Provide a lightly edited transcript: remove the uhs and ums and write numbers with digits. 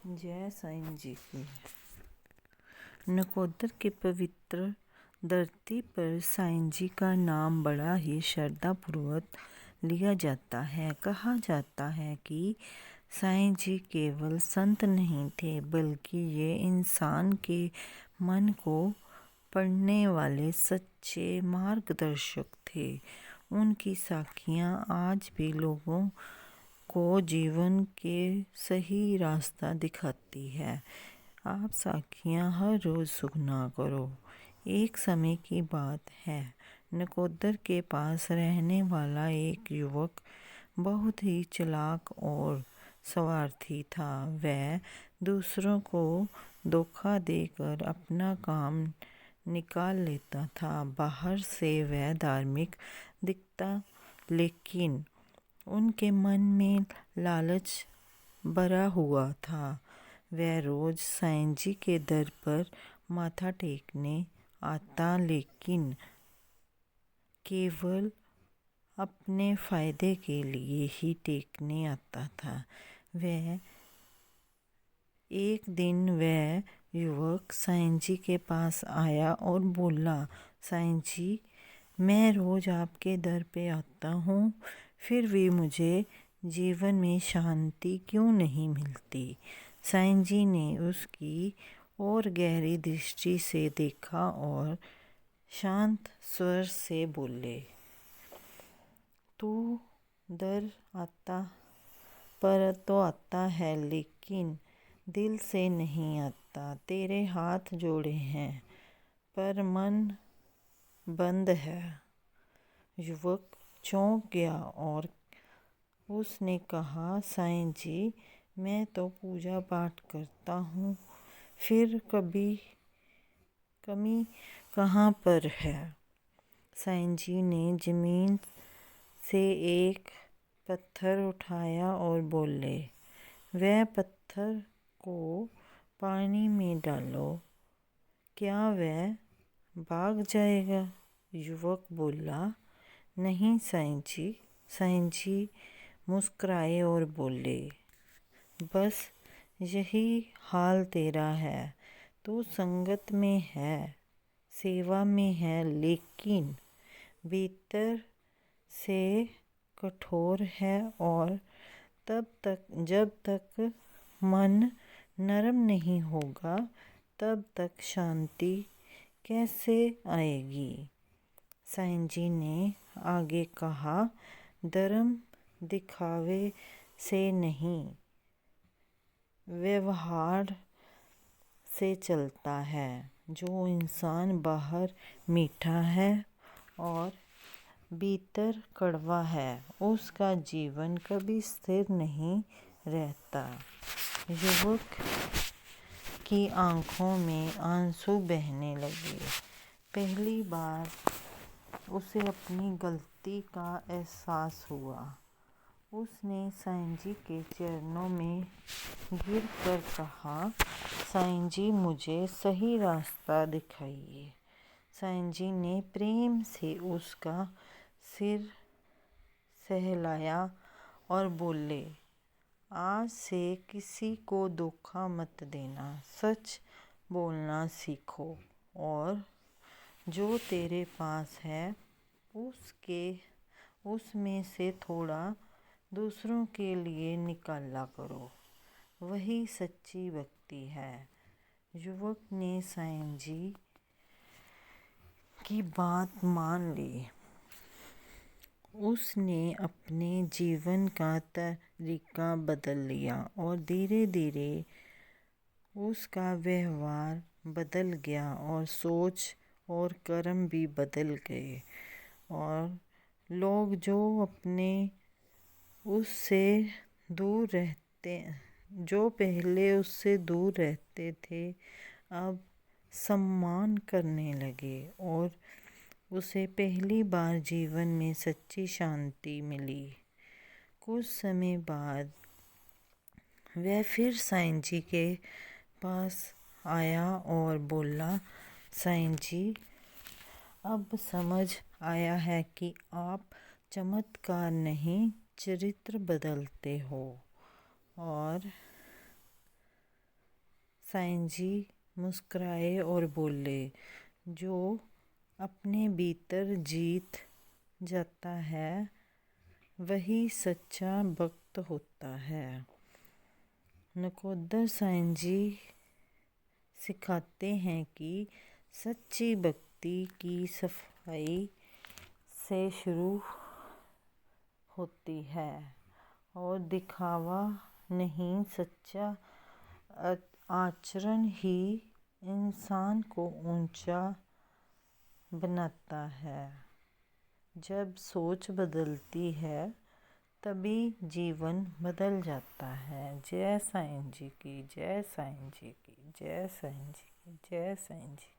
जय साईं जी की। नकोदर की पवित्र धरती पर साईं जी का नाम बड़ा ही श्रद्धापूर्वक लिया जाता है। कहा जाता है कि साईं जी केवल संत नहीं थे, बल्कि ये इंसान के मन को पढ़ने वाले सच्चे मार्गदर्शक थे। उनकी साखियाँ आज भी लोगों को जीवन के सही रास्ता दिखाती है। आप साखियाँ हर रोज़ सुना करो। एक समय की बात है, नकोदर के पास रहने वाला एक युवक बहुत ही चालाक और स्वार्थी था। वह दूसरों को धोखा देकर अपना काम निकाल लेता था। बाहर से वह धार्मिक दिखता, लेकिन उनके मन में लालच भरा हुआ था। वह रोज़ साईं जी के दर पर माथा टेकने आता, लेकिन केवल अपने फ़ायदे के लिए ही टेकने आता था। एक दिन वह युवक साईं जी के पास आया और बोला, साईं जी, मैं रोज़ आपके दर पे आता हूँ, फिर भी मुझे जीवन में शांति क्यों नहीं मिलती। साईं जी ने उसकी और गहरी दृष्टि से देखा और शांत स्वर से बोले, तू दर पर तो आता है, लेकिन दिल से नहीं आता। तेरे हाथ जोड़े हैं, पर मन बंद है। युवक चौंक गया और उसने कहा, साईं जी, मैं तो पूजा पाठ करता हूँ, फिर कमी कहाँ पर है। साईं जी ने जमीन से एक पत्थर उठाया और बोले, वह पत्थर को पानी में डालो, क्या वह भाग जाएगा। युवक बोला, नहीं साईं जी। साईं जी मुस्कुराए और बोले, बस यही हाल तेरा है। तू संगत में है, सेवा में है, लेकिन भीतर से कठोर है। और जब तक मन नरम नहीं होगा, तब तक शांति कैसे आएगी। साईं जी ने आगे कहा, धर्म दिखावे से नहीं, व्यवहार से चलता है। जो इंसान बाहर मीठा है और भीतर कड़वा है, उसका जीवन कभी स्थिर नहीं रहता। युवक की आंखों में आंसू बहने लगे। पहली बार उसे अपनी गलती का एहसास हुआ। उसने साईं जी के चरणों में गिर कर कहा, साईं जी, मुझे सही रास्ता दिखाइए। साईं जी ने प्रेम से उसका सिर सहलाया और बोले, आज से किसी को धोखा मत देना, सच बोलना सीखो, और जो तेरे पास है उसमें से थोड़ा दूसरों के लिए निकाला करो। वही सच्ची भक्ति है। युवक ने साईं जी की बात मान ली। उसने अपने जीवन का तरीका बदल लिया और धीरे धीरे उसका व्यवहार बदल गया और सोच और कर्म भी बदल गए। और लोग जो पहले उससे दूर रहते थे, अब सम्मान करने लगे और उसे पहली बार जीवन में सच्ची शांति मिली। कुछ समय बाद वह फिर साईं जी के पास आया और बोला, साईं जी, अब समझ आया है कि आप चमत्कार नहीं, चरित्र बदलते हो। और साईं जी मुस्कुराए और बोले, जो अपने भीतर जीत जाता है वही सच्चा भक्त होता है। नकोदर साईं जी सिखाते हैं कि सच्ची भक्ति की सफाई से शुरू होती है और दिखावा नहीं, सच्चा आचरण ही इंसान को ऊंचा बनाता है। जब सोच बदलती है तभी जीवन बदल जाता है। जय साईं जी की, जय साईं जी की, जय साईं जी की, जय साईं जी।